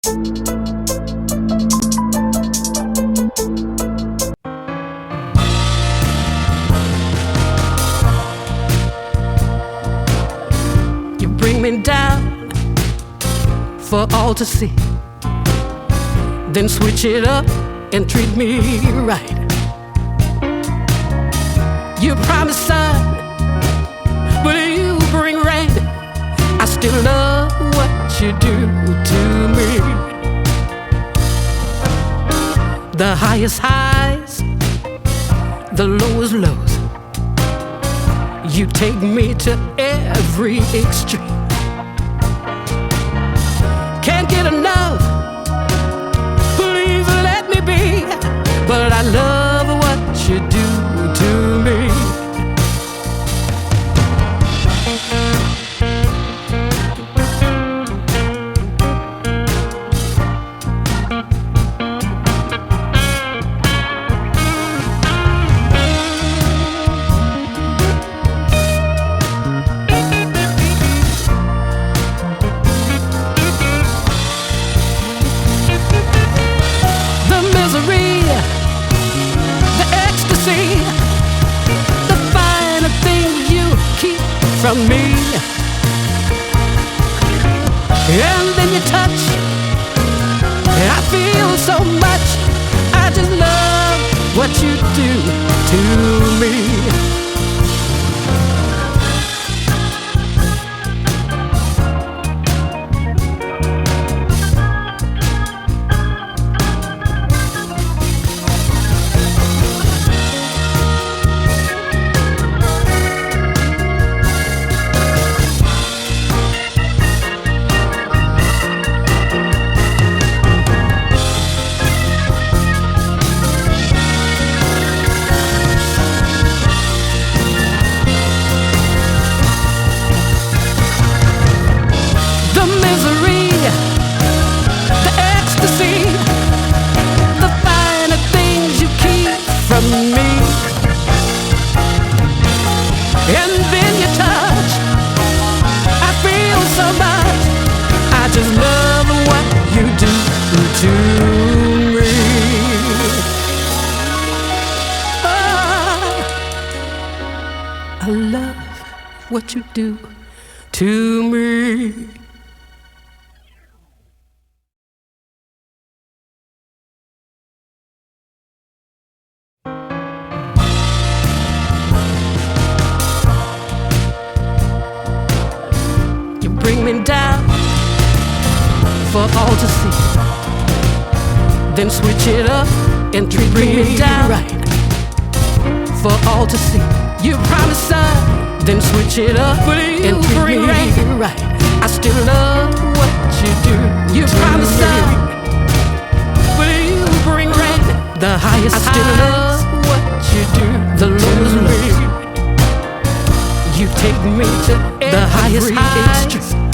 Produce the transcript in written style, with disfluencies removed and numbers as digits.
You bring me down for all to see, then switch it up and treat me right. You promise sun, but you bring rain. I still love what you do to me. The highest highs, the lowest lows, you take me to every extreme. Can't get enough, please let me be. But I love what you do to me. From me, and then you touch, I feel so much. I just love what you do to me. And then you touch, I feel so much. I just love what you do to me. Oh, I love what you do to me. Bring me down for all to see, then switch it up and treat me down right for all to see. You promise sun, then switch it up and treat me right. I still love what you do. You promise sun, but you bring rain. The highest I still love what you do. The lowest low, you take me to the highest highs.